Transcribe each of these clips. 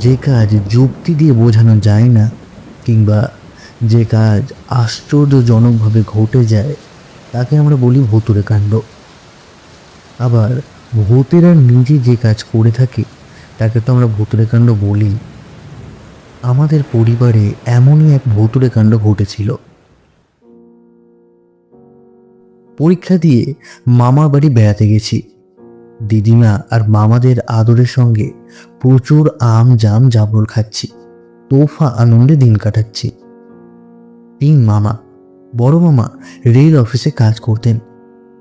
যে কাজ যুক্তি দিয়ে বোঝানো যায় না, কিংবা যে কাজ আশ্চর্যজনকভাবে ঘটে যায়, তাকে আমরা বলি ভুতুড়ে কাণ্ড। আবার ভূতেরা নিজে যে কাজ করে থাকে, তাকে তো আমরা ভুতুড়ে কাণ্ড বলি। আমাদের পরিবারে এমনই এক ভুতুড়ে কাণ্ড ঘটেছিল। পরীক্ষা দিয়ে মামার বাড়ি বেড়াতে গেছি। দিদিমা আর মামাদের আদরের সঙ্গে প্রচুর আম জাম জামরুল খাচ্ছি, তোফা আনন্দে দিন কাটাচ্ছি। তিন মামা। বড় মামা রেল অফিসে কাজ করতেন,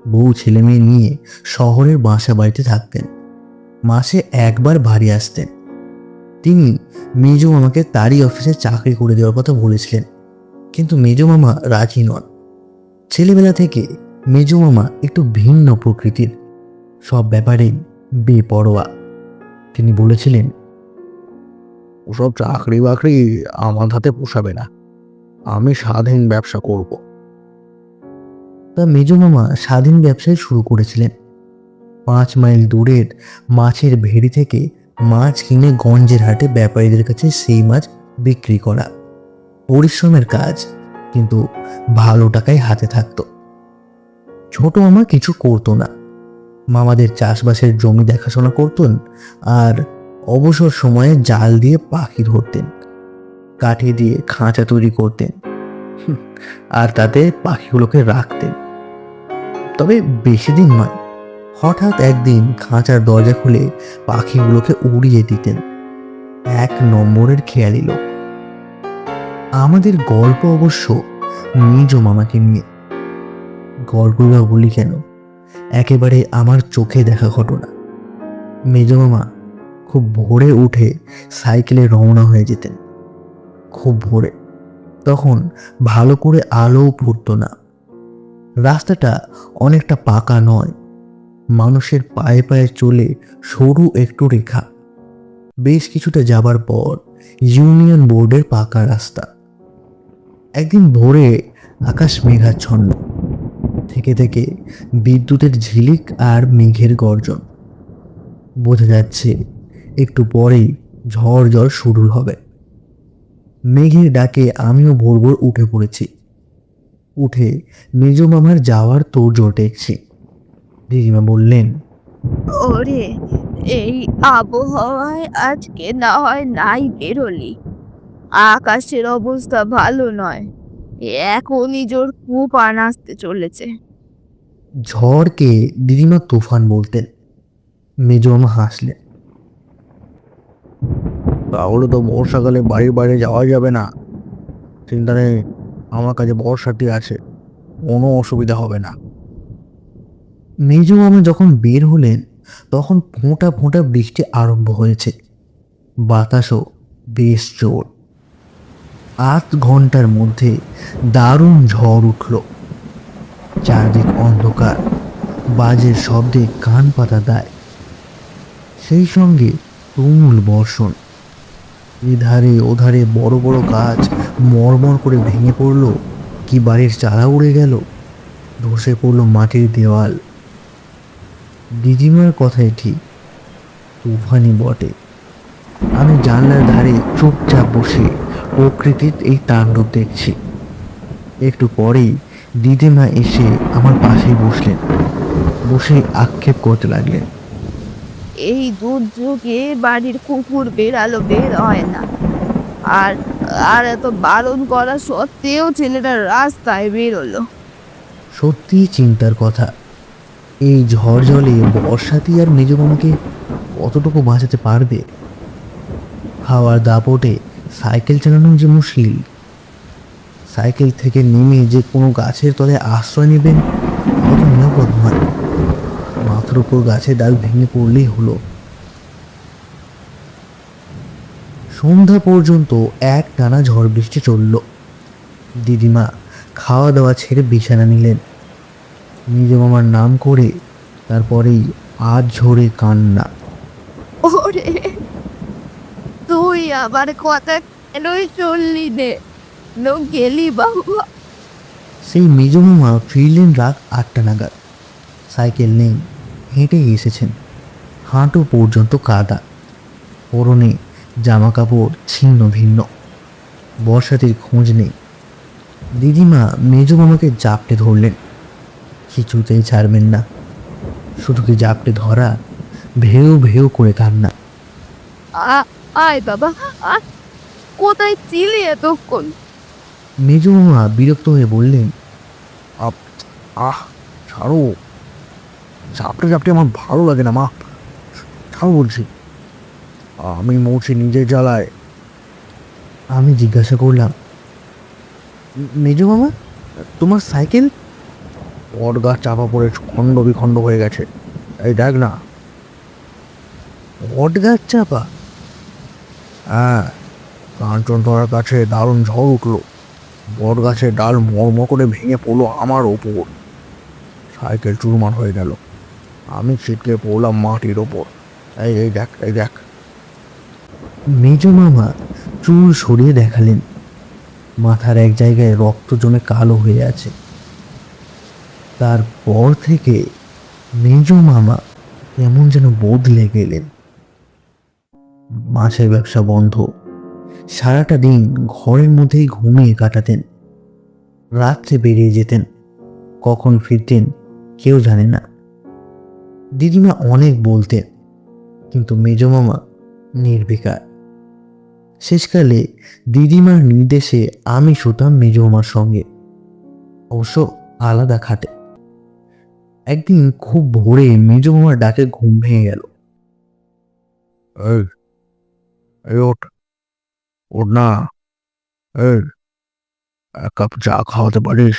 বউ ছেলে মেয়ে নিয়ে শহরের বাসা বাড়িতে থাকতেন, মাসে একবার বাড়ি আসতেন। তিনি মেজো মামাকে তারই অফিসে চাকরি করে দেওয়ার কথা বলেছিলেন, কিন্তু মেজো মামা রাজি নন। ছেলেবেলা থেকে মেজো মামা একটু ভিন্ন প্রকৃতির, সব ব্যাপারেই বেপরোয়া। তিনি বলেছিলেন, ওসব চাকরি বাকরি আমার হাতে পোষাবে না, আমি স্বাধীন ব্যবসা করব। তা মেজো মামা স্বাধীন ব্যবসায় শুরু করেছিলেন। 5 মাইল দূরের মাছের ভেড়ি থেকে মাছ কিনে গঞ্জের হাটে ব্যাপারীদের কাছে সেই মাছ বিক্রি করা। পরিশ্রমের কাজ, কিন্তু ভালো টাকাই হাতে থাকতো। ছোট মামা কিছু করতো না, মামাদের চাষবাসের জমি দেখাশোনা করতেন, আর অবসর সময়ে জাল দিয়ে পাখি ধরতেন, কাঠি দিয়ে খাঁচা তৈরি করতেন, আর তাতে পাখিগুলোকে রাখতেন। তবে বেশি দিন নয়, হঠাৎ একদিন খাঁচার দরজা খুলে পাখিগুলোকে উড়িয়ে দিতেন। 1 নম্বরের খেয়ালি লোক। আমাদের গল্প অবশ্য নিজ মামাকে নিয়ে। গল্পগুলো বলি কেন, একেবারে আমার চোখে দেখা ঘটনা। মেজ মামা খুব ভোরে উঠে সাইকেলে রওনা হয়ে যেতেন। খুব ভোরে, তখন ভালো করে আলোও ফুটতো না। রাস্তাটা অনেকটা পাকা নয়, মানুষের পায়ে পায়ে চলে সরু একটু রেখা। বেশ কিছুটা যাবার পর ইউনিয়ন বোর্ডের পাকা রাস্তা। একদিন ভোরে আকাশ মেঘাচ্ছন্ন, থেকে থেকে বিদ্যুতের ঝিলিক আর মেঘের গর্জন। বোঝা যাচ্ছে একটু পরেই ঝড় ঝড় শুরু হবে। মেঘের ডাকে আমিও ভোর ভোর উঠে পড়েছি। উঠে মেজ মামার যাওয়ার তোড়জোড় দেখছি। দিদিমা বললেন, ওরে, এই আবহাওয়ায় আজকে না হয় নাই বেরোলি। আকাশের অবস্থা ভালো নয়, এখনই জোর তুফান আসতে চলেছে। ঝড়কে দিদিমা তুফান বলতেন। মেজ মামা হাসলেন, তাহলে তো বর্ষাকালে বাড়ির বাইরে যাওয়া যাবে না। চিন্তা নেই, আমার কাছে বর্ষাটি আছে, কোনো অসুবিধা হবে না। মেজ মামা যখন বের হলেন, তখন ফোঁটা ফোঁটা বৃষ্টি আরম্ভ হয়েছে। বাতাসও বেশ জোর। 8 ঘন্টার মধ্যে দারুণ ঝড় উঠল। চারদিক অন্ধকার, বাজের শব্দে কান পাতা দেয়। সেই সঙ্গে তুমুল বর্ষণ। এধারে ওধারে বড় বড় গাছ মরমর করে ভেঙে পড়ল, কি বাড়ির চালা উড়ে গেল, ধসে পড়ল মাটির দেওয়াল। দিদিমার কথাই ঠিক, তুফানি বটে। আমি জানলার ধারে চুপচাপ বসে প্রকৃতির এই তাণ্ডব দেখছি। একটু পরেই দিদিমা এসে আমার পাশেই বসলেন, বসে আক্ষেপ করতে লাগলেন। এই দুর্যোগে বাড়ির কুকুর বেড়ালো বের হয় না, আর আর এত বারণ করা সত্ত্বেও ছেলেটা রাস্তায় বেরোলো। সত্যিই চিন্তার কথা। এই ঝড় জলে বর্ষাতি আর মেজ মামাকে কতটুকু বাঁচাতে পারবে? হাওয়ার দাপটে সাইকেল চালানো যে মুশকিল। সাইকেল থেকে নেমে যে কোনো গাছের তলে আশ্রয় নেবেন, অত নিরাপদ নয়। মাথার উপর গাছের ডাল ভেঙে পড়লেই হলো। সন্ধ্যা পর্যন্ত একটানা ঝড় বৃষ্টি চলল। দিদিমা খাওয়া দাওয়া ছেড়ে বিছানা নিলেন। মেজ মামার নাম করে তারপরেই আজ ঝরে কান্না। ওরে, তুই আবার কথা কেনই চললি রে, গেলি বাবা। সেই মেজ মামা ফিরলেন রাত 8টা নাগাদ। সাইকেল নেই, হেঁটেই এসেছেন। হাঁটু পর্যন্ত কাদা, পরনে জামা কাপড় ছিন্ন ভিন্ন। বর্ষাতির খোঁজ নেই। দিদিমা মেজো মামাকে জাপটে ধরলেন, কিছুতেই ছাড়বেন না। শুধু কি জাপটে ধরা, ভেউ ভেউ করে কান্না। আ- আয় বাবা, আয়। কোথায় ছিলি এতক্ষণ? মেজো মামা বিরক্ত হয়ে বললেন, আহ ছাড়ো, চাপটে চাপটে আমার ভালো লাগে না মা, ছাড়ো বলছি। আমি মরছি নিজের জ্বালায়। আমি জিজ্ঞাসা করলাম, মেজো মামা, তোমার সাইকেল? বট গাছ চাপা পড়ে খণ্ড বিখণ্ড হয়ে গেছে, এই দেখ না। বট গাছ চাপা? হ্যাঁ, কাঞ্চনতলার কাছে দারুণ ঝড় উঠলো, বট গাছের ডাল মর্মর করে ভেঙে পড়লো আমার ওপর। সাইকেল চুরমার হয়ে গেল, আমি ছিটকে পড়লাম মাটির ওপর। এই দেখ, এই দেখ। মেজো মামা চুল সরিয়ে দেখালেন, মাথার এক জায়গায় রক্ত জমে কালো হয়ে আছে। তারপর থেকে মেজো মামা কেমন যেন বদলে গেলেন। মাছের ব্যবসা বন্ধ, সারাটা দিন ঘরের মধ্যেই ঘুমিয়ে কাটাতেন। রাত্রে বেরিয়ে যেতেন, কখন ফিরতেন কেউ জানে না। দিদিমা অনেক বলতেন, কিন্তু মেজো মামা নির্বিকার। শেষকালে দিদিমার নির্দেশে আমি শুতাম মেজো মামার সঙ্গে, অবশ্য আলাদা খাটে। একদিন খুব ভোরে মেজো মামার ডাকে ঘুম ভেঙে গেল। ওঠ, ওঠ না, এক কাপ চা খাওয়াতে পারিস?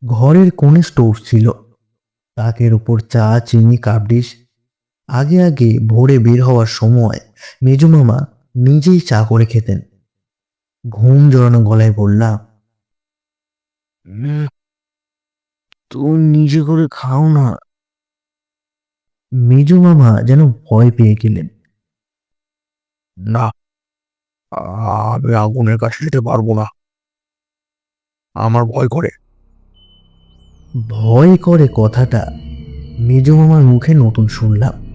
ঘরের কোণে স্টোভ ছিল, তাকের উপর চা, চিনি, কাপ ডিশ। আগে আগে ভোরে বের হওয়ার সময় মেজো মামা নিজেই চা করে খেতেন। ঘুম জড়ানো গলায় বললাম, তুমি নিজে করে খাও না। মেজো মামা যেন ভয় পেয়ে গেলেন। না, আমি আগুনের কাছে যেতে পারবো না, আমার ভয় করে। ভয় করে কথাটা মেজো মামার মুখে নতুন শুনলাম।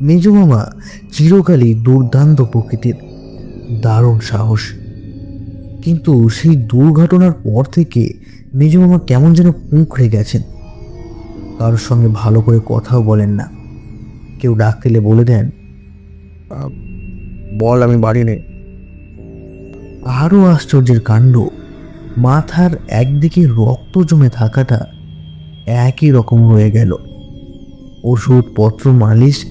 মেজো মামা চিরকালই দুর্দান্ত প্রকৃতির, দারুণ সাহস। কিন্তু সেই দুর্ঘটনার পর থেকে মেজো মামা কেমন যেন পুঁকড়ে গেছেন। কারোর সঙ্গে ভালো করে কথাও বলেন না। কেউ ডাক দিলে বলে দেন, বল আমি বাড়ি নেই। আরো আশ্চর্যের কাণ্ড, মাথার একদিকে রক্ত জমে থাকাটা একই রকম হয়ে গেল। ওষুধপত্র, মালিশ,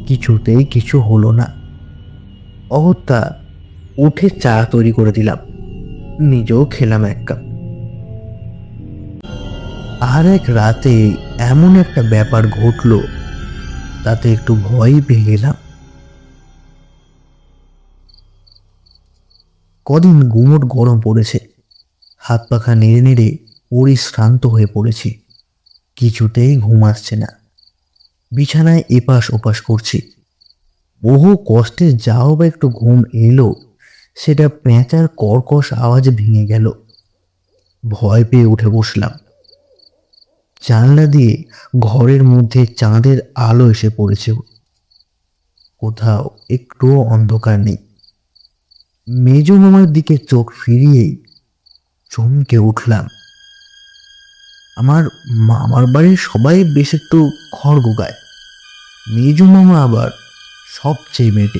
কিছুতেই কিছু হলো না। অগত্যা উঠে চা তৈরি করে দিলাম, নিজেও খেলাম এক কাপ। আর এক রাতে এমন একটা ব্যাপার ঘটলো, তাতে একটু ভয়ই পেয়ে গেলাম। কদিন গুমোট গরম পড়েছে, হাত পাখা নেড়ে নেড়ে পরিশ্রান্ত হয়ে পড়েছি। কিছুতেই ঘুম আসছে না, বিছানায় এপাশ ওপাশ করছি। বহু কষ্টে যাও বা একটু ঘুম এলো, সেটা পেঁচার কর্কশ আওয়াজে ভেঙে গেল। ভয় পেয়ে উঠে বসলাম। জানলা দিয়ে ঘরের মধ্যে চাঁদের আলো এসে পড়েছে, কোথাও একটুও অন্ধকার নেই। মেজো মামার দিকে চোখ ফিরিয়েই চমকে উঠলাম। আমার মামার বাড়ির সবাই বেশ একটু খড় গোগায়, মেজো মামা আবার সবচেয়ে মেটে।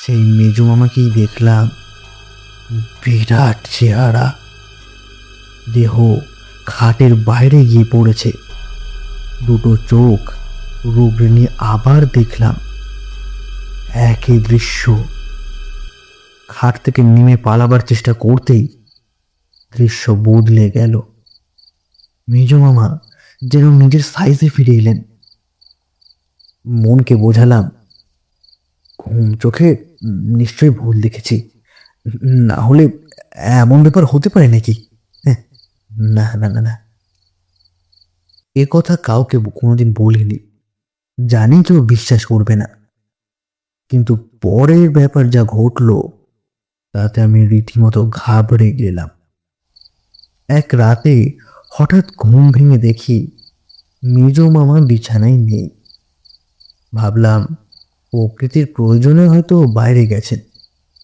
সেই মেজো মামাকেই দেখলাম, বিরাট চেহারা, দেহ খাটের বাইরে গিয়ে পড়েছে, দুটো চোখ রুগ্নি। আবার দেখলাম একই দৃশ্য। খাট থেকে নেমে পালাবার চেষ্টা করতেই দৃশ্য বদলে গেল। মেজো মামা যেন নিজের সাইজে ফিরে এলেন। মনকে বোঝালাম, ঘুম চোখে নিশ্চয়ই ভুল দেখেছি, না হলে এমন ব্যাপার হতে পারে নাকি? হ্যাঁ, না না না না, এ কথা কাউকে কোনোদিন বলিনি, জানি কেউ বিশ্বাস করবে না। কিন্তু পরের ব্যাপার যা ঘটলো, তাতে আমি রীতিমতো ঘাবড়ে গেলাম। এক রাতে হঠাৎ ঘুম ভেঙে দেখি মেজো মামা বিছানায় নেই। ভাবলাম প্রকৃতির প্রয়োজনে হয়তো বাইরে গেছেন,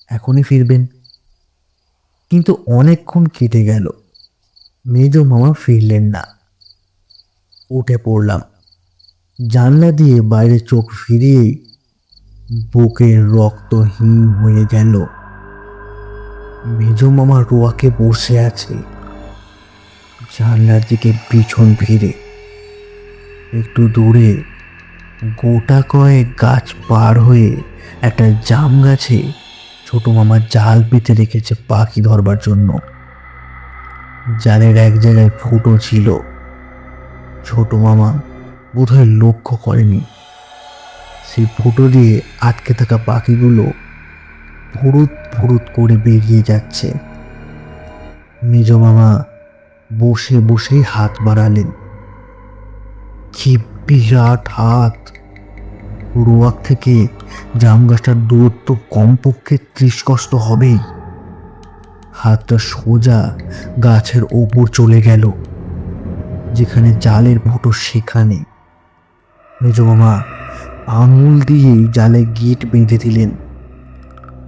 এখনই ফিরবেন। কিন্তু অনেকক্ষণ কেটে গেল, মেজ মামা ফিরলেন না। উঠে পড়লাম। জানলা দিয়ে বাইরে চোখ ফিরিয়েই বুকের রক্ত হিম হয়ে গেল। মেজ মামা রোয়াকে বসে আছে, জানলার দিকে পিছন ফিরে। একটু দূরে গোটা কয়েক গাছ পার হয়ে একটা জাম গাছে ছোট মামা জাল পেতে রেখেছে পাখি ধরবার জন্য। জালের এক জায়গায় ফুটো ছিল, ছোট মামা বোধহয় লক্ষ্য করেনি। সেই ফুটো দিয়ে আটকে থাকা পাখিগুলো ফুরুত ফুরুত করে বেরিয়ে যাচ্ছে। মেজ মামা বসে বসেই হাত বাড়ালেন। কি বিরাট হাত! রোয়াক থেকে জাম গাছটার দূরত্ব কমপক্ষে 30 গজ হবেই। হাতটা সোজা গাছের ওপর চলে গেল, যেখানে জালের ফুটো সেখানে। মেজ মামা আঙুল দিয়ে জালে গিট বেঁধে দিলেন।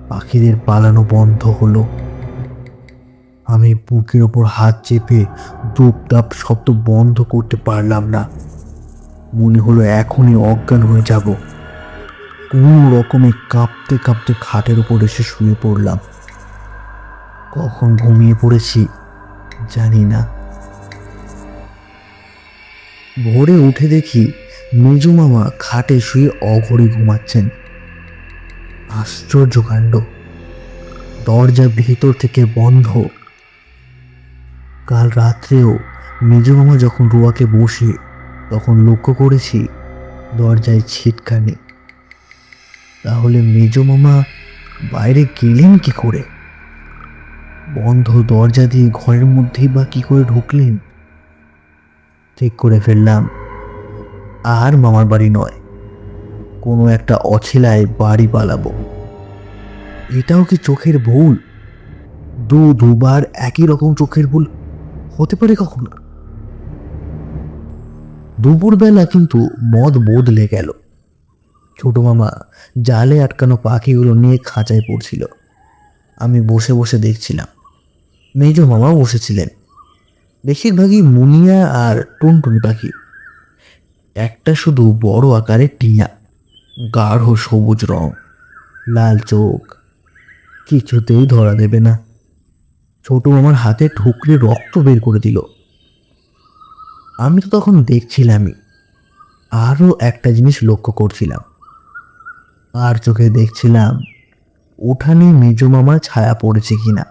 পাখিদের পালানো বন্ধ হলো। আমি বুকের ওপর হাত চেপে দুপদাপ শব্দ বন্ধ করতে পারলাম না। মনে হলো এখনই অজ্ঞান হয়ে যাব। কোন রকমে কাঁপতে কাঁপতে খাটের উপর এসে শুয়ে পড়লাম। কখন ঘুমিয়ে পড়েছি জানি না। ভোরে উঠে দেখি মেজো মামা খাটে শুয়ে অঘরে ঘুমাচ্ছেন। আশ্চর্য কাণ্ড! দরজা ভেতর থেকে বন্ধ। কাল রাত্রেও মেজো মামা যখন রোয়াকে বসে, তখন লক্ষ্য করেছি দরজায় ছিটকানি। তাহলে মেজো মামা বাইরে গেলেন কি করে? বন্ধ দরজা দিয়ে ঘরের মধ্যেই বা কি করে ঢুকলেন? ঠিক করে ফেললাম, আর মামার বাড়ি নয়, কোনো একটা অছিলায় বাড়ি পালাবো। এটাও কি চোখের ভুল? দুবার একই রকম চোখের ভুল হতে পারে কখনো? দুপুরবেলা কিন্তু মদ বদলে গেল। ছোট মামা জালে আটকানো পাখিগুলো নিয়ে খাঁচায় পড়ছিল। আমি বসে বসে দেখছিলাম। মেজ মামা বসেছিলেন। বেশিরভাগই মুনিয়া আর টুনটুনি পাখি। একটা শুধু বড় আকারের টিয়া, গাঢ় সবুজ রং, লাল চোখ, কিছুতেই ধরা দেবে না। ছোট মামার হাতে ঠুকরে রক্ত বের করে দিল। আমি তো তখন দেখছিলামই, আরও একটা জিনিস লক্ষ্য করছিলাম। আর চোখে দেখছিলাম উঠানে মেজো মামার ছায়া পড়েছে কিনা,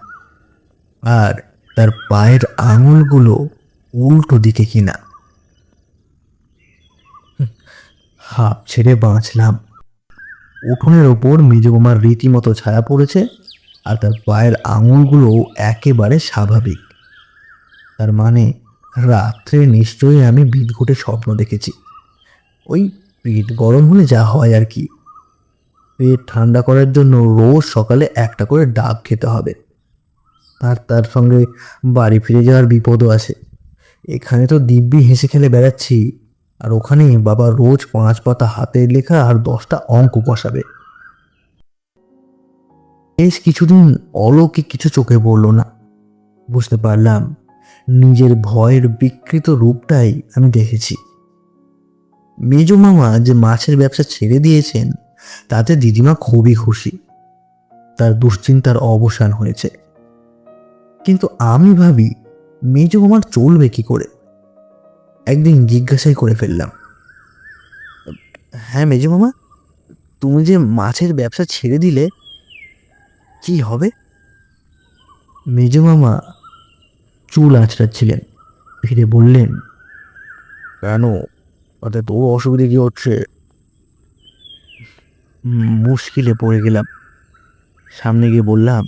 আর তার পায়ের আঙুলগুলো উল্টো দিকে কিনা। হাঁপ ছেড়ে বাঁচলাম। উঠোনের ওপর মেজো মামার রীতিমতো ছায়া পড়েছে, আর তার পায়ের আঙুলগুলো একেবারে স্বাভাবিক। তার মানে রাত্রে নিশ্চয়ই আমি বিদঘুটে স্বপ্ন দেখেছি। ওই পেট গরম হলে যা হয় আর কি। পেট ঠান্ডা করার জন্য রোজ সকালে একটা করে ডাব খেতে হবে। আর তার সঙ্গে বাড়ি ফিরে যাওয়ার বিপদও আছে। এখানে তো দিব্যি হেসে খেলে বেড়াচ্ছি, আর ওখানে বাবা রোজ 5 পাতা হাতের লেখা আর 10টা অঙ্ক কষাবে। বেশ কিছুদিন অলৌকিক কিছু চোখে পড়ল না। বুঝতে পারলাম নিজের ভয়ের বিকৃত রূপটাই আমি দেখেছি। মেজো মামা যে মাছের ব্যবসা ছেড়ে দিয়েছেন, তাতে দিদিমা খুবই খুশি। তার দুশ্চিন্তার অবসান হয়েছে। কিন্তু আমি ভাবি, মেজো মামার চলবে কি করে? একদিন জিজ্ঞাসাই করে ফেললাম, হ্যাঁ মেজো মামা, তুমি যে মাছের ব্যবসা ছেড়ে দিলে, কি হবে? মেজো মামা চুল আঁচড়াচ্ছিলেন। ফিরে বললেন, কেন, তাতে তোর অসুবিধে কি হচ্ছে? মুশকিলে পড়ে গেলাম। সামনে গিয়ে বললাম,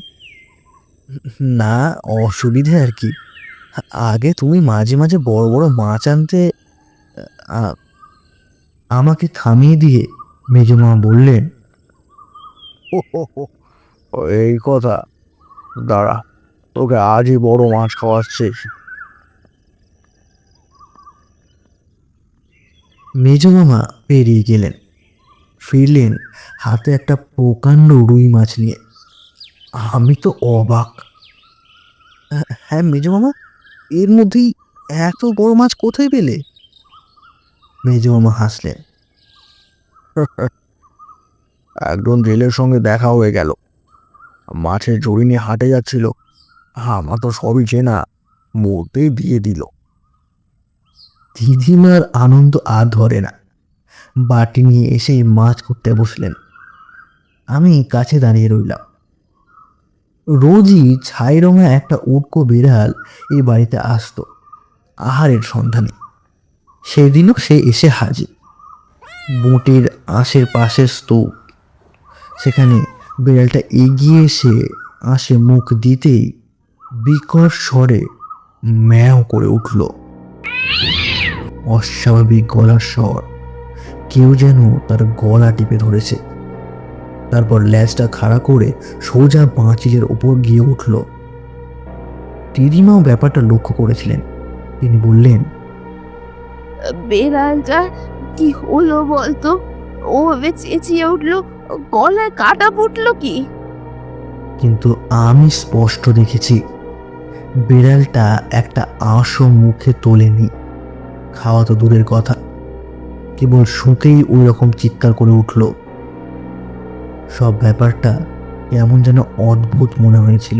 না, অসুবিধে আর কি। আগে তুমি মাঝে মাঝে বড় বড় মাছ আনতে। আ- আমাকে থামিয়ে দিয়ে মেজো মামা বললেন, ও হো হো, এই কথা, দাঁড়া, তোকে আজই বড় মাছ খাওয়াচ্ছে। মেজো মামা পেরিয়ে গেলেন। ফিরলেন হাতে একটা প্রকাণ্ড রুই মাছ নিয়ে। আমি তো অবাক। হ্যাঁ মেজো মামা, এর মধ্যেই এত বড় মাছ কোথায় পেলে? মেজো মামা হাসলেন। একজন জেলের সঙ্গে দেখা হয়ে গেল, মাছের ঝুড়ি নিয়ে হাটে যাচ্ছিল। আমার তো সবই চেনা, মূর্তেই দিয়ে দিল। দিদিমার আনন্দ আর ধরে না, বাটি নিয়ে এসে মাছ করতে বসলেন। আমি কাছে দাঁড়িয়ে রইলাম। রোজই ছাই রঙা একটা উটকো বিড়াল এই বাড়িতে আসতো আহারের সন্ধানে। সেদিনও সে এসে হাজির। বুটির আঁশের পাশের স্তূপ, সেখানে বিড়ালটা এগিয়ে এসে আঁশে মুখ দিতেই বিকট স্বরে ম্যাও করে উঠল। অস্বাভাবিক গলার স্বর, কেউ যেন তার গলা টিপে ধরেছে। তারপর ল্যাজটা খাড়া করে সোজা পাঁচিলের ওপর গিয়ে উঠল। দিদিমাও ব্যাপারটা লক্ষ্য করেছিলেন। তিনি বললেন, বেড়ালটা কি হলো বলতো? ওভাবে চেঁচিয়ে উঠলো, গলায় কাটা ফুটলো কি? কিন্তু আমি স্পষ্ট দেখেছি বিড়ালটা একটা আঁশও মুখে তোলেনি। খাওয়া তো দূরের কথা, কেবল শুঁকেই ওই রকম চিৎকার করে উঠল। সব ব্যাপারটা কেমন যেন অদ্ভুত মনে হয়েছিল।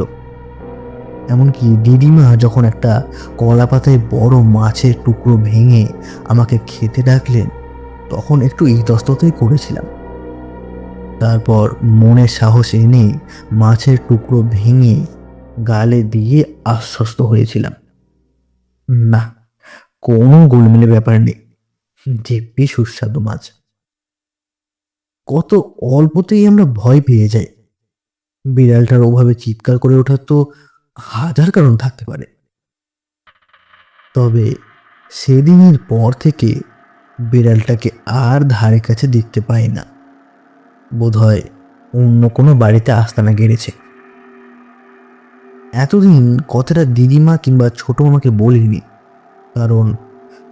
এমনকি দিদিমা যখন একটা কলা পাতায় বড় মাছের টুকরো ভেঙে আমাকে খেতে ডাকলেন, তখন একটু ইতস্ততই করেছিলাম। তারপর মনে সাহস এনে মাছের টুকরো ভেঙে গালে দিয়ে আশ্বস্ত হয়েছিলাম, না, কোনো গোলমেলে ব্যাপার নেই, দিব্যি সুস্বাদু মাছ। কত অল্পতেই আমরা ভয় পেয়ে যাই। বিড়ালটার ওভাবে চিৎকার করে ওঠার তো হাজার কারণ থাকতে পারে। তবে সেদিনের পর থেকে বিড়ালটাকে আর ধারে কাছে দেখতে পাই না। বোধহয় অন্য কোনো বাড়িতে আস্তানা গেড়েছে। এতদিন কথাটা দিদিমা কিংবা ছোট মামাকে বলিনি, কারণ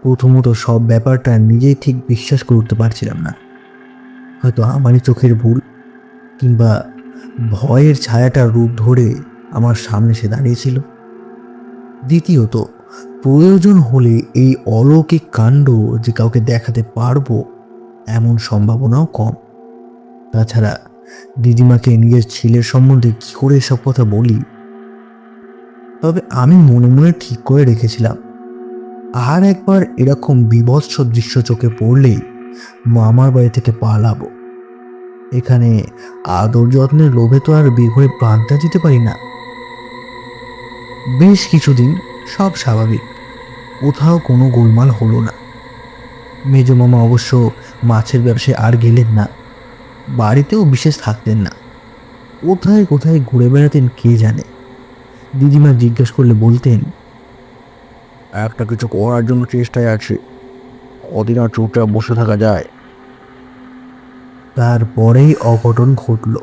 প্রথমত সব ব্যাপারটা নিজেই ঠিক বিশ্বাস করতে পারছিলাম না। হয়তো আমারই চোখের ভুল, কিংবা ভয়ের ছায়াটা রূপ ধরে আমার সামনে সে দাঁড়িয়েছিল। দ্বিতীয়ত, প্রয়োজন হলে এই অলৌকিক কাণ্ড যে কাউকে দেখাতে পারবো এমন সম্ভাবনাও কম। তাছাড়া দিদিমাকে নিজের ছেলের সম্বন্ধে কি করে এসব কথা বলি? তবে আমি মনে মনে ঠিক করে রেখেছিলাম, আর একবার এরকম বীভৎস দৃশ্য চোখে পড়লেই মামার বাড়ি থেকে পালাবো। এখানে আদর যত্নের লোভে তো আর বের হয়ে প্রাণটা দিতে পারি না। বেশ কিছুদিন সব স্বাভাবিক, কোথাও কোনো গোলমাল হলো না। মেজো মামা অবশ্য মাছের ব্যবসায় আর গেলেন না, বাড়িতেও বিশেষ থাকতেন না, কোথায় কোথায় ঘুরে বেড়াতেন কে জানে। দিদিমা জিজ্ঞেস করলে বলতেন, একটা কিছু করার জন্য চেষ্টায় আছে, কদিন আর চুপচাপ বসে থাকা যায়। তারপরেই অঘটন ঘটল।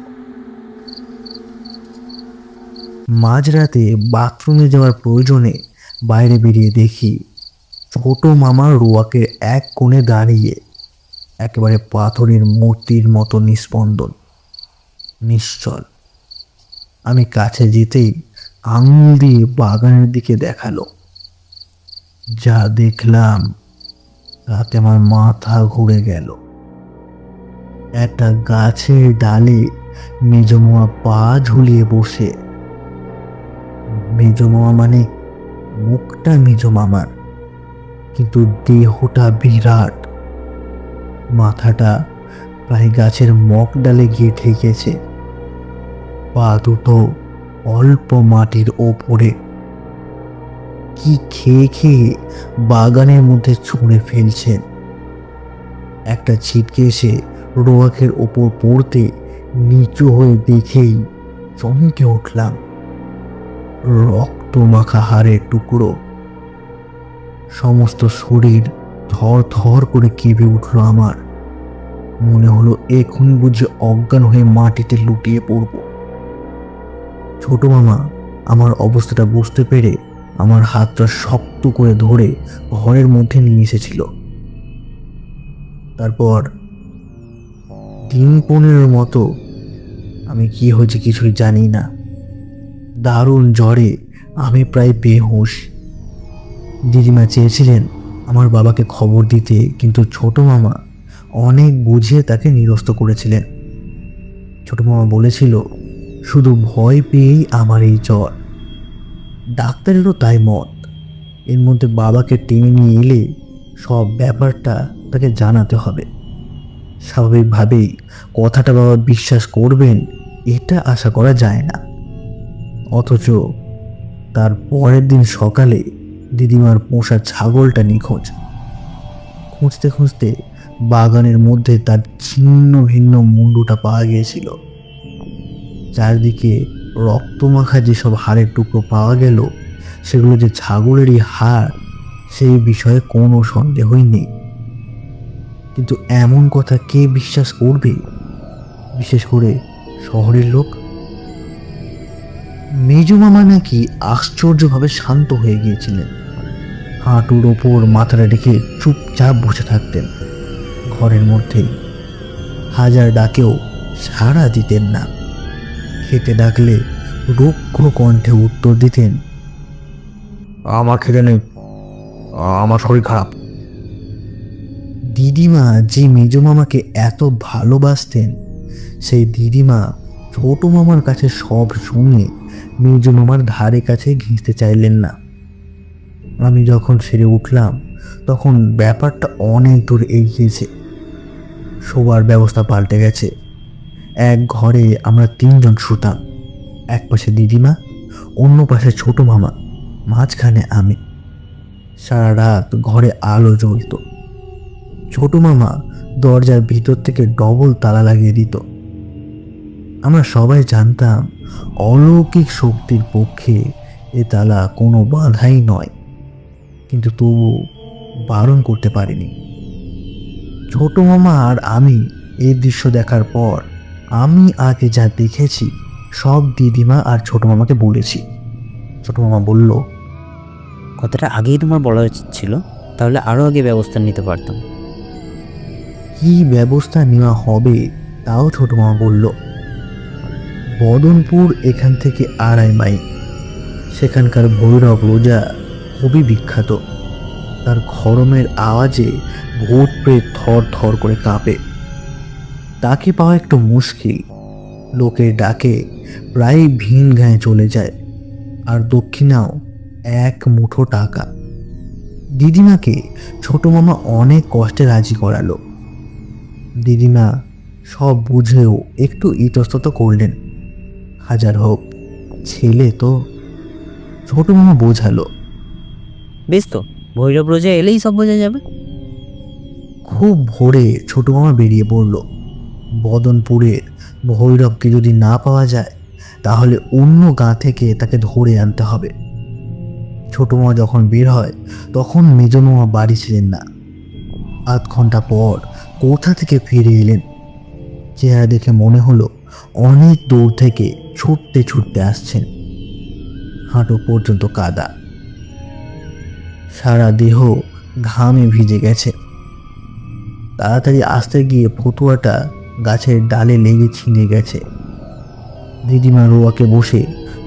মাঝরাতে বাথরুমে যাওয়ার প্রয়োজনে বাইরে বেরিয়ে দেখি ছোট মামা রোয়াকের এক কোণে দাঁড়িয়ে একেবারে পাথরের মূর্তির মতো নিস্পন্দন, নিশ্চল। আমি কাছে যেতেই আঙুল দিয়ে বাগানের দিকে দেখালো। যা দেখলাম তাতে আমার মাথা ঘুরে গেল। একটা গাছের ডালে মেজমামা পা ঝুলিয়ে বসে। মেজমামা মানে মুখটা মেজমামার, কিন্তু দেহটা বিরাট। মাথাটা প্রায় গাছের মগ ডালে গিয়ে ঠেকেছে, পা দুটো অল্প মাটির ওপরে। কি খেয়ে খেয়ে বাগানের মধ্যে ছুঁড়ে ফেলছেন। একটা ছিটকে এসে রোয়াকের ওপর পড়তে নিচু হয়ে দেখেই চমকে উঠলাম। রক্ত মাখা হাড়ের টুকরো। সমস্ত শরীর থর থর করে কেঁপে উঠল আমার। মনে হলো এখন বুঝে অজ্ঞান হয়ে মাটিতে লুটিয়ে পড়ব। ছোট মামা আমার অবস্থাটা বুঝতে পেরে আমার হাতটা শক্ত করে ধরে ঘরের মধ্যে নিয়ে এসেছিল। তারপর দিন 15 মতো। আমি কি হয়েছে কিছুই জানি না। দারুণ জ্বরে আমি প্রায় বেহুশ। দিদিমা চেয়েছিলেন আমার বাবাকে খবর দিতে, কিন্তু ছোট মামা অনেক বুঝিয়ে তাকে নিরস্ত করেছিলেন। ছোট মামা বলেছিল শুধু ভয় পেয়েই আমার এই জ্বর। ডাক্তারেরও তাই মত। এর মধ্যে বাবাকে টেনে নিয়ে এলে সব ব্যাপারটা তাকে জানাতে হবে। স্বাভাবিকভাবেই কথাটা বাবা বিশ্বাস করবেন এটা আশা করা যায় না। অথচ তার পরের দিন সকালে দিদিমার পোষা ছাগলটা নিখোঁজ। খুঁজতে খুঁজতে বাগানের মধ্যে তার ছিন্ন ভিন্ন মুন্ডুটা পাওয়া গিয়েছিল। চারদিকে রক্তমাখা যেসব হাড়ের টুকরো পাওয়া গেল, সেগুলো যে ছাগলেরই হাড় সেই বিষয়ে কোনো সন্দেহই নেই। কিন্তু এমন কথা কে বিশ্বাস করবে, বিশেষ করে শহরের লোক? মেজো মামা নাকি আশ্চর্যভাবে শান্ত হয়ে গিয়েছিলেন। হাঁটুর ওপর মাথাটা রেখে চুপচাপ বসে থাকতেন ঘরের মধ্যেই। হাজার ডাকেও সাড়া দিতেন না। খেতে ডাকলে রুক্ষ কণ্ঠে উত্তর দিতেন, আমার খেতে নেই, আমার শরীর খারাপ। দিদিমা যে মেজো মামাকে এত ভালোবাসতেন, সেই দিদিমা ছোট মামার কাছে সব শুনে মেজো মামার ধারে কাছে ঘেঁষতে চাইলেন না। আমি যখন সেরে উঠলাম তখন ব্যাপারটা অনেক দূর এগিয়েছে। শোবার ব্যবস্থা পাল্টে গেছে। এক ঘরে আমরা 3জন শুতাম। এক পাশে দিদিমা, অন্য পাশে ছোট মামা, মাঝখানে আমি। সারা রাত ঘরে আলো জ্বলত। ছোট মামা দরজার ভিতর থেকে ডবল তালা লাগিয়ে দিত। আমরা সবাই জানতাম অলৌকিক শক্তির পক্ষে এ তালা কোনো বাধাই নয়, কিন্তু তবু বারণ করতে পারিনি। ছোট মামা আর আমি এই দৃশ্য দেখার পর আমি আগে যা দেখেছি সব দিদিমা আর ছোট মামাকে বলেছি। ছোট মামা বলল, কথাটা আগেই তোমার বলা উচিত ছিল, তাহলে আরও আগে ব্যবস্থা নিতে পারতাম। কি ব্যবস্থা নেওয়া হবে তাও ছোট মামা বলল। বদনপুর এখান থেকে 2.5 মাইল। সেখানকার ভৈরব রোজা খুবই বিখ্যাত। তার খড়মের আওয়াজে ভূত প্রেত থর থর করে কাঁপে। তাকে পাওয়া একটু মুশকিল। লোকের ডাকে প্রায় ভিন গায়ে চলে যায়, আর দক্ষিণাও 1 মুঠো টাকা। দিদিমাকে ছোট মামা অনেক কষ্টে রাজি করালো। দিদিমা সব বুঝেও একটু ইতস্তত করলেন। হাজার হোক, ছেলে তো। ছোট মামা বোঝালো, বেশ তো, ভৈরব রোজা এলেই সব বোঝা যাবে। খুব ভোরে ছোট মামা বেরিয়ে পড়ল। বদনপুরের ভৈরবকে যদি না পাওয়া যায় তাহলে অন্য গাঁ থেকে তাকে ধরে আনতে হবে। ছোট মামা যখন বের হয় তখন মেজ মামা বাড়ি ছিলেন না। 8 ঘন্টা পর কোথা থেকে ফিরে এলেন। চেহারা দেখে মনে হলো অনেক দূর থেকে ছুটতে ছুটতে আসছেন। হাঁটু পর্যন্ত কাদা, সারা দেহ ঘামে ভিজে গেছে। তাড়াতাড়ি আসতে গিয়ে ফতুয়াটা গাছের ডালে লেগে ছিঁড়ে গেছে। দিদিমা রোয়াকে বসে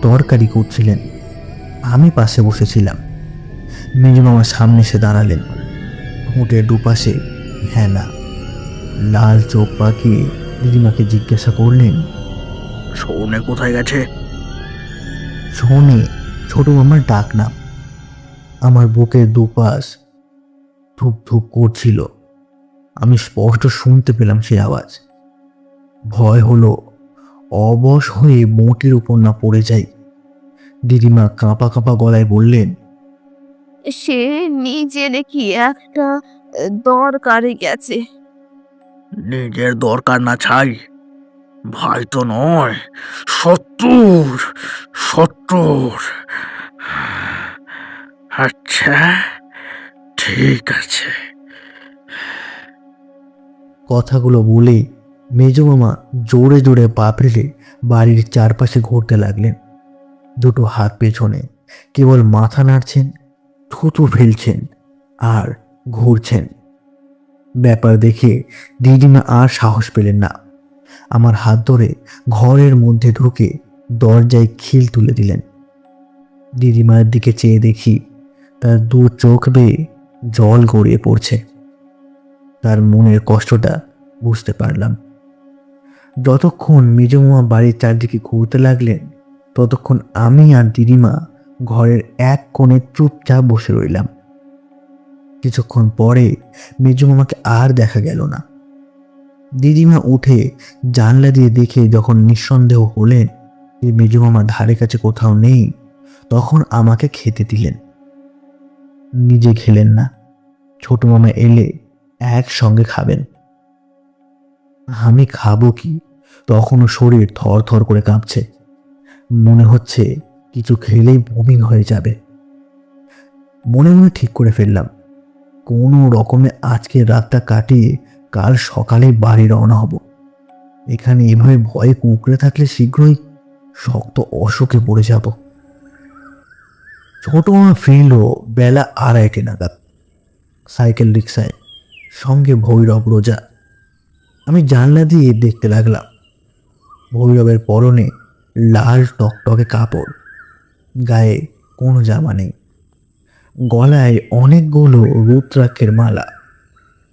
তরকারি করছিলেন, আমি পাশে বসেছিলাম। মেজ মামা সামনে এসে দাঁড়ালেন। ঠোঁটের দুপাশে হেনা, লাল চোখ পাকিয়ে দিদিমাকে জিজ্ঞাসা করলেন, সোনে কোথায় গেছে? সোনে ছোট মামার ডাক নাম। আমার বুকের দুপাশ ধুপ ধুপ করছিল। আমি স্পষ্ট শুনতে পেলাম সেই আওয়াজ। ভয় হলো অবশ হয়ে মোটির উপর না পড়ে যাই। দিদিমা কাঁপা কাঁপা গলায় বললেন, সে নিজে নাকি একটা দরকারে গেছে। নিজের দরকার না ছাই, ভাই তো নয়, শত্রুর। শত্রুর। আচ্ছা, ঠিক আছে। কথাগুলো বলে মেজ মামা জোরে জোরে পা ফেলে বাড়ির চারপাশে ঘুরতে লাগলেন। দুটো হাত পেছনে, কেবল মাথা নাড়ছেন, থুতু ফেলছেন আর ঘুরছেন। ব্যাপার দেখে দিদিমা আর সাহস পেলেন না। আমার হাত ধরে ঘরের মধ্যে ঢুকে দরজায় খিল তুলে দিলেন। দিদিমার দিকে চেয়ে দেখি তার দু চোখ বেয়ে জল গড়িয়ে পড়ছে। তার মনের কষ্টটা বুঝতে পারলাম। যতক্ষণ মেজমামা বাড়ির চারদিকে ঘুরতে লাগলেন, ততক্ষণ আমি আর দিদিমা ঘরের এক কোণে চুপচাপ বসে রইলাম। কিছুক্ষণ পরে মেজমামাকে আর দেখা গেল না। দিদিমা উঠে জানলা দিয়ে দেখে যখন নিঃসন্দেহ হলেন যে মেজমামা ধারে কাছে কোথাও নেই, তখন আমাকে খেতে দিলেন। নিজে খেলেন না, ছোট মামা এলে একসঙ্গে খাবেন। আমি খাবো কি? তখনও শরীর থর থর করে কাঁপছে। মনে হচ্ছে কিছু খেলেই বমি হয়ে যাবে। মনে মনে ঠিক করে ফেললাম, কোনো রকমে আজকের রাতটা কাটিয়ে কাল সকালে বাড়ি রওনা হব। এখানে এভাবে ভয়ে কুঁকড়ে থাকলে শীঘ্রই শক্ত অসুখে পড়ে যাব। ছোট মামা ফিরল বেলা 2:30 নাগাদ, সাইকেল রিক্সায়, সঙ্গে ভৈরব রোজা। আমি জানলা দিয়ে দেখতে লাগলাম। ভৈরবের পরনে লাল টকটকে কাপড়, গায়ে কোনো জামা নেই, গলায় অনেকগুলো রুদ্রাক্ষের মালা,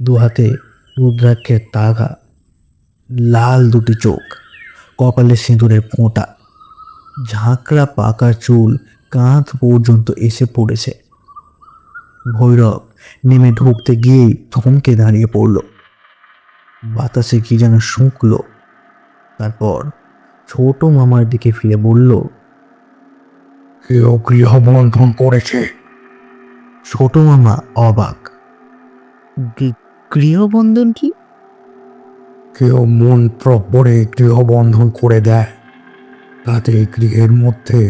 দু হাতে রুদ্রাক্ষের তাগা, লাল দুটি চোখ, কপালে সিঁদুরের ফোঁটা, ঝাঁকড়া পাকা চুল কাঁধ পর্যন্ত এসে পড়েছে। ভৈরব নেমে ঢুকতে গিয়েই থমকে দাঁড়িয়ে পড়ল। বাতাসে কি যেন শুঁকল। তারপর ছোট মামার দিকে ফিরে বলল, কেউ গৃহবন্ধন করেছে? ছোট মামা অবাক। গৃহবন্ধন কি? কেউ মন্ত্র পড়ে গৃহবন্ধন করে দেয়, তাতে গৃহের মধ্যে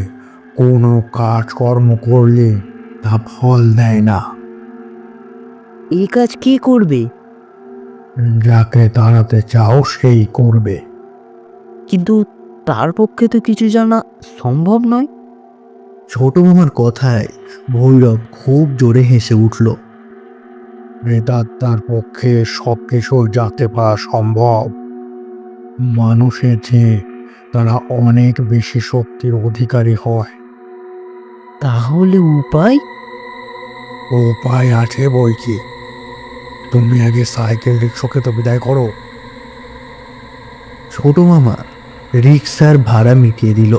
কোনো কাজকর্ম করলে তা ফল দেয় না। এই কাজ কে করবে? যাকে তাড়াতে চাও সেই করবে। কিন্তু তার পক্ষে তো কিছু জানা সম্ভব নয়। ছোট মামার কথায় ভৈরব খুব জোরে হেসে উঠল। প্রেতাত্মার পক্ষে সব কিছু জানতে পারা সম্ভব। মানুষের চেয়ে তারা অনেক বেশি শক্তির অধিকারী হয়। তাহলে উপায়? উপায় আছে বই কি। তুমি আগে সাইকেল রিক্সাকে তো বিদায় করো। ছোট মামা রিক্সার ভাড়া মিটিয়ে দিল।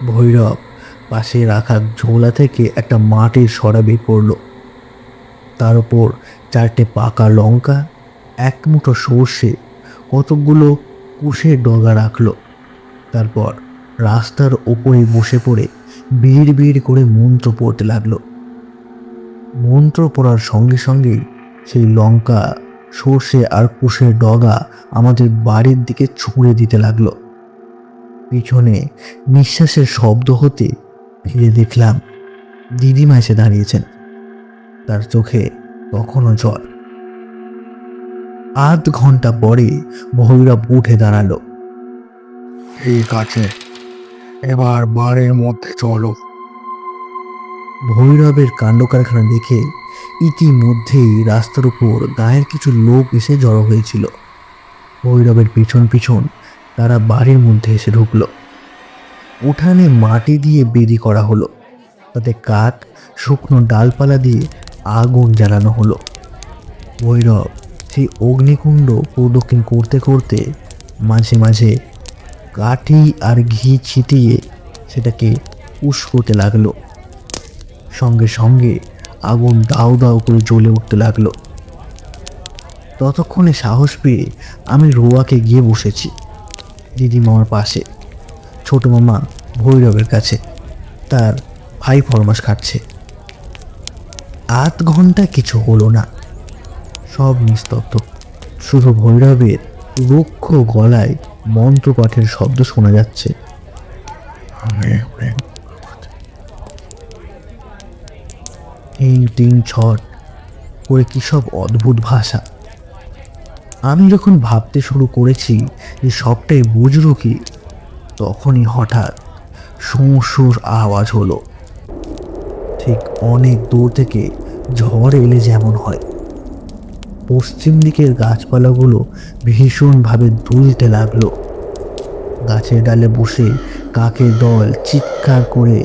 ভৈরব পাশে রাখা ঝোলা থেকে একটা মাটির সরা বের করলো। তার উপর 4টে পাকা লঙ্কা, এক মুঠো সর্ষে, কতকগুলো কুশের ডগা রাখলো। তারপর রাস্তার ওপরে বসে পড়ে বিড় বিড় করে মন্ত্র পড়তে লাগলো। মন্ত্র পড়ার সঙ্গে সঙ্গেই সেই লঙ্কা, সর্ষে আর কুশের ডগা আমাদের বাড়ির দিকে ছুঁড়ে দিতে লাগলো। পিছনে নিঃশ্বাসের শব্দ হতে ফিরে দেখলাম দিদিমা এসে দাঁড়িয়েছেন। তার চোখে তখনও জল। আধ ঘন্টা পরে ভৈরব উঠে দাঁড়ালো। ঠিক আছে, এবার বাড়ির মধ্যে চলো। ভৈরবের কাণ্ড কারখানা দেখে ইতিমধ্যেই রাস্তার উপর গায়ের কিছু লোক এসে জড়ো হয়েছিল। ভৈরবের পিছন পিছন তারা বাড়ির মধ্যে এসে ঢুকলো। উঠানে মাটি দিয়ে বেদি করা হলো, তাতে কাঠ, শুকনো ডালপালা দিয়ে আগুন জ্বালানো হলো। ভৈরব সেই অগ্নিকুণ্ড প্রদক্ষিণ করতে করতে মাঝে মাঝে কাঠি আর ঘি ছিটিয়ে সেটাকে উস্কোতে লাগলো। সঙ্গে সঙ্গে আগুন দাউ দাউ করে জ্বলে উঠতে লাগলো। ততক্ষণে সাহস পেয়ে আমি রোয়াকে গিয়ে বসেছি দিদিমামার পাশে। ছোট মামা ভৈরবের কাছে তার ভাই ফরমাস খাচ্ছে। আধ ঘন্টা কিছু হলো না, সব নিস্তব্ধ। শুধু ভৈরবের রুক্ষ গলায় মন্ত্রপাঠের শব্দ শোনা যাচ্ছে। তিন ছট করে কি সব অদ্ভুত ভাষা। আমি যখন ভাবতে শুরু করেছি যে সবটাই বুঝবো কি, তখনই হঠাৎ সুর সুর আওয়াজ হলো। ঠিক অনেক দূর থেকে ঝড় এলে যেমন হয় পশ্চিম দিকের গাছপালাগুলো ভীষণভাবে দুলতে লাগলো। গাছের ডালে বসে কাকের দল চিৎকার করে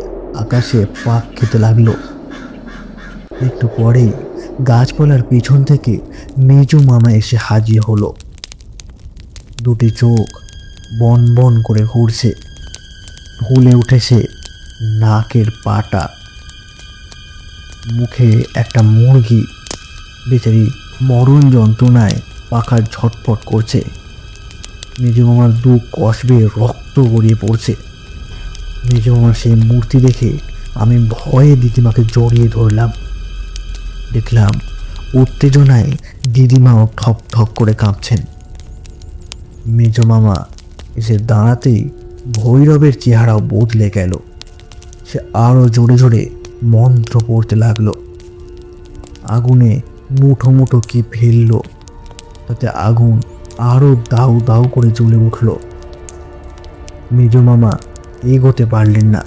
আকাশে পাক খেতে লাগলো। একটু পরেই গাছপালার পিছন থেকে মেজো মামা এসে হাজির হলো। দুটি চোখ বন বন করে ঘুরছে, ফুলে উঠেছে নাকের পাটা। মুখে একটা মুরগি, বেচারি মরণ যন্ত্রণায় পাখার ঝটপট করছে। মেজো মামার দু কষবে রক্ত গড়িয়ে পড়ছে। মেজো মামার সেই মূর্তি দেখে আমি ভয়ে দিদিমাকে জড়িয়ে ধরলাম। দেখলাম উত্তেজনায় দিদিমাও ঠক ঠক করে কাঁপছেন। মেজো মামা এসে দাঁড়াতেই ভৈরবের চেহারাও বদলে গেল। সে আরো জোরে জোরে মন্ত্র পড়তে লাগলো। আগুনে মুঠো মুঠো কি ফেললো, তাতে আগুন আরো দাউ দাউ করে জ্বলে উঠল। মেজো মামা এগোতে পারলেন না,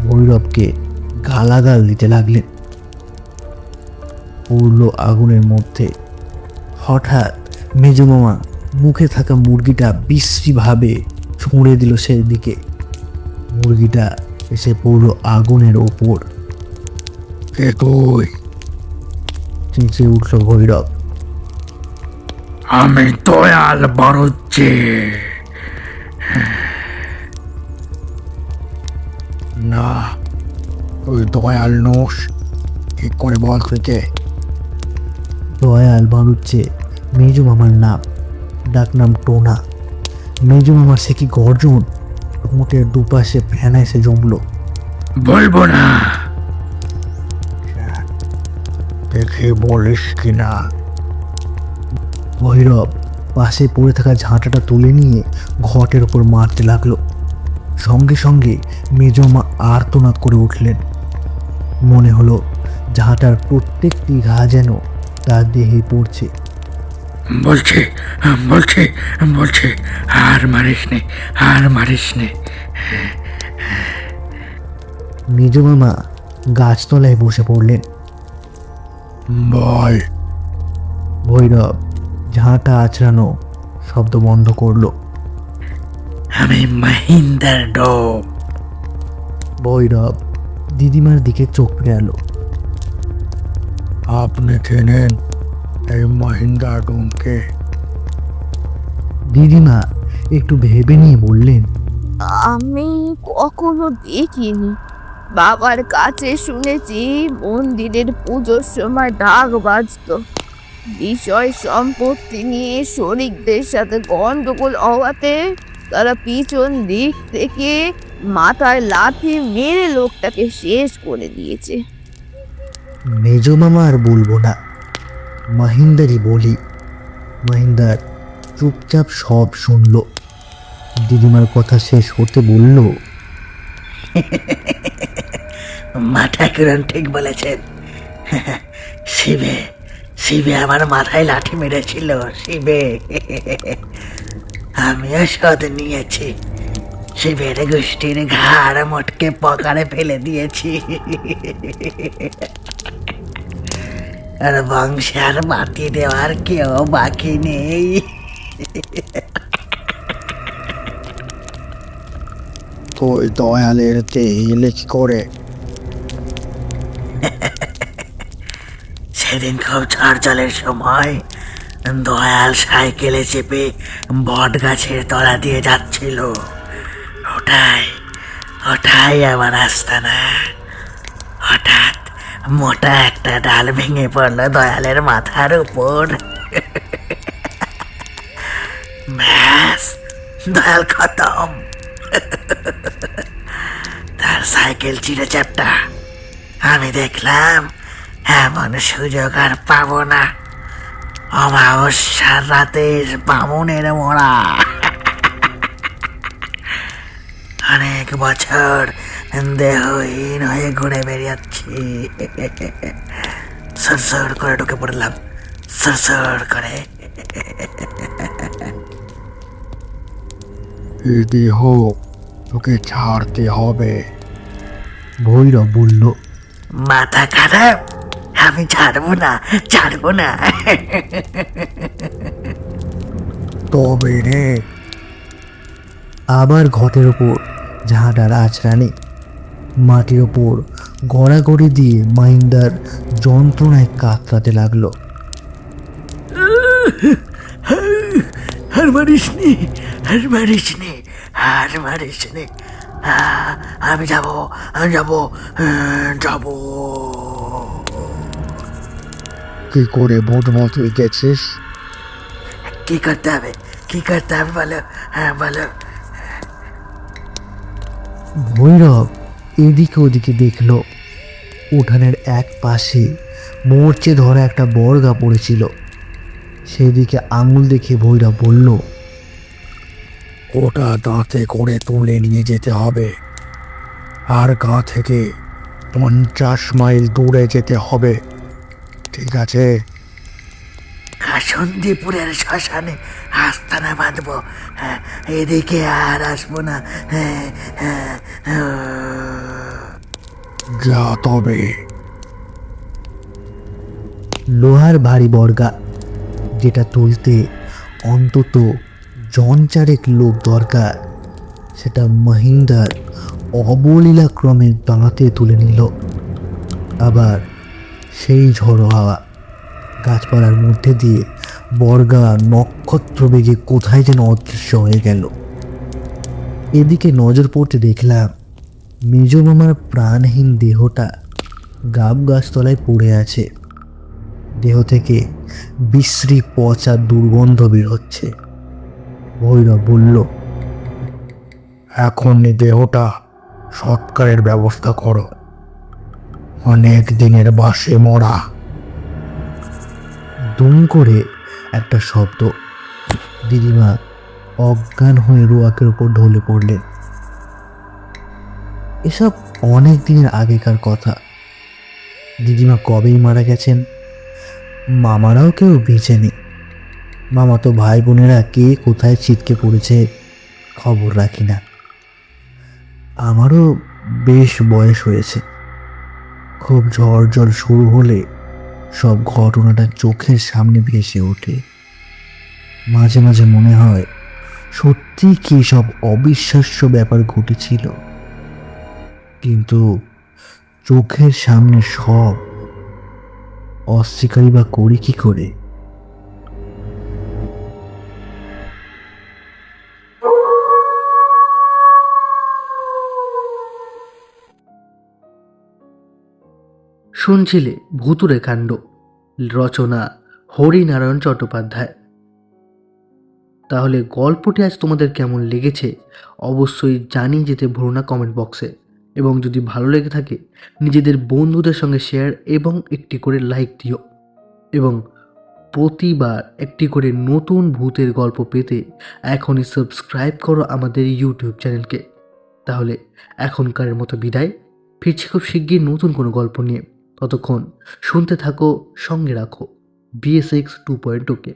ভৈরবকে গালাগাল দিতে লাগলেন। পড়ল আগুনের মধ্যে। হঠাৎ মেজো মামা মুখে থাকা মুরগিটা বিশ্রীভাবে ছুঁড়ে দিল সেদিকে। মুরগিটা এসে পড়ল আগুনের ওপর। কে তুই? চেঁচিয়ে উঠল ভৈরব। আমি দয়াল বাড়ুচ্ছি। না, তুই দয়াল নোস, ঠিক করে বল তুই কে? দয়াল বাড়ুচ্ছে মেজো মামার নাম, ডাকনাম টোনা। মেজো মামার সে কি গর্জন, ঠোঁটের দুপাশে ফেনা এসে জমলো। বলবো না। দেখে বলিস কিনা? ভৈরব পাশে পড়ে থাকা ঝাঁটাটা তুলে নিয়ে ঘটের ওপর মারতে লাগলো। সঙ্গে সঙ্গে মেজো মা আর্তনাদ করে উঠলেন। মনে হলো ঝাঁটার প্রত্যেকটি ঘা যেন তার দেহে পড়ছে। বলছি বলছি বলছি, আর মারিস নে, আর মারিস নে। মেজো মামা গাছতলায় বসে পড়লেন। বল। ভৈরব ঝাঁটা আছড়ানো শব্দ বন্ধ করলো। আমি মহিন্দার ডো। ভৈরব দিদিমার দিকে চোখ ফেরালো। আপনি চেনেন এই মহিন্দা ডোমকে? দিদিমা একটু ভেবে নিয়ে বললেন, আমি কখনো দেখিনি। বাবার কাছে শুনেছি মন্দিরের পুজোর সময় ঢাক বাজতো। বিষয় সম্পত্তি নিয়ে শরিকদের সাথে গন্ডগোল হওয়াতে তারা পিছন দিক থেকে মাথায় লাথি মেরে লোকটাকে শেষ করে দিয়েছে। মেজো মামা আর বলবো না, মহিন্দারই বলি। মহিন্দার চুপচাপ সব শুনলো। দিদিমার কথা শেষ হতে বলল, মাথা কিরণ ঠিক বলেছেন। শিবে শিবে আমার মাথায় লাঠি মেরেছিল। শিবে, আমিও শোধ নিয়েছি। শিবের গোষ্ঠীর ঘাড় মোটকে পকারে ফেলে দিয়েছি। আর বংশে আর মাটি দেওয়ার কেউ বাকি নেই। তুই দয়ালের তেলে কি করে? সেদিন খুব ঝড় জলের সময় দয়াল সাইকেলে চেপে বট গাছের তলা দিয়ে যাচ্ছিল। ওটাই ওটাই আমার আস্তানা। হঠাৎ মোটা একটা ডাল ভেঙে পড়লো দয়ালের মাথার উপর। ব্যাস, দয়াল খতম। তার সাইকেল চিড়ে চ্যাপটা। আমি দেখলাম এমন সুযোগ আর পাবো না। অমাবস্যার রাতে বামুনের মোড়া। অনেক বছর দেহহীন হয়ে ঘুরে বেরিয়েছি। সরসর করে ঢুকে পড়লাম, সরসর করে। দেহ তোকে ছাড়তে হবে, ভৈরব বলল। মাথা খারাপ? আমি ছাড়বো না, ছাড়বো না। তবে রে, আবার ঘটের ওপর ঝাঁটার আঁচড়ানি, মাটির ওপর গড়াগড়ি দিয়ে মাহিন্দার যন্ত্রণায় কাতরাতে লাগলো। আর মারিস নি, আর মারিস নি, আর মারিস নি। আমি যাবো, আমি যাবো, যাবো। কি করে বুঝবো তুই গেছিস? কি করতে হবে, কি করতে হবে বলো, হ্যাঁ বলো। ভৈরব এদিকে ওদিকে দেখল, উঠানের এক পাশে মরচে ধরা একটা বর্গা পড়েছিল। সেদিকে আঙুল দেখে ভৈরব বলল, ওটা দাঁতে করে তুলে নিয়ে যেতে হবে, আর গা থেকে 50 মাইল দূরে যেতে হবে, ঠিক আছে? সন্দীপুরের শ্মশানে আস্তানা বাঁধবো, হ্যাঁ, এদিকে আর আসবো না। হ্যাঁ, হ্যাঁ, যা তবে। লোহার ভারী বর্গা, যেটা তুলতে অন্তত জন চারেক লোক দরকার, সেটা মহিন্দার অবলীলাক্রমে দাঁতে তুলে নিল। আবার সেই ঝড়ো হাওয়া গাছপালার মধ্যে দিয়ে বর্গা নক্ষত্র বেগে কোথায় যেন অদৃশ্য হয়ে গেল। এদিকে নজর পড়তে দেখলাম মেজ মামার প্রাণহীন দেহটা গাব গাছতলায় পড়ে আছে। দেহ থেকে বিশ্রী পচা দুর্গন্ধ বের হচ্ছে। ভৈরব বলল, এখনই দেহটা সৎকারের ব্যবস্থা করো, অনেক দিনের বাসে মরা। দুম করে একটা শব্দ, দিদিমা অজ্ঞান হয়ে রোয়াকের উপর ঢলে পড়লেন। এসব অনেক দিনের আগেকার কথা। দিদিমা কবেই মারা গেছেন। মামারাও কেউ বেঁচেনি। মামা তো ভাই বোনেরা কে কোথায় ছিটকে পড়েছে খবর রাখি না। আমারও বেশ বয়স হয়েছে। খুব ঝড় জল শুরু হলে সব ঘটনাটা চোখের সামনে ভেসে ওঠে। মাঝে মাঝে মনে হয় সত্যি কি সব অবিশ্বাস্য ব্যাপার ঘটেছিল, কিন্তু চোখের সামনে সব অস্বীকারই বা করি কি করে? শুনছিলে ভুতুড়ে কাণ্ড, রচনা হরিনারায়ণ চট্টোপাধ্যায়। তাহলে গল্পটি আজ তোমাদের কেমন লেগেছে অবশ্যই জানিয়ে যেতে ভুলো না কমেন্ট বক্সে, এবং যদি ভালো লেগে থাকে নিজেদের বন্ধুদের সঙ্গে শেয়ার এবং একটি করে লাইক দিও। এবং প্রতিবার একটি করে নতুন ভূতের গল্প পেতে এখনই সাবস্ক্রাইব করো আমাদের ইউটিউব চ্যানেলকে। তাহলে এখনকারের মতো বিদায়, ফিরছি খুব শিগগির নতুন কোনো গল্প নিয়ে। ততক্ষণ শুনতে থাকো, সঙ্গে রাখো BSX 2.0 কে।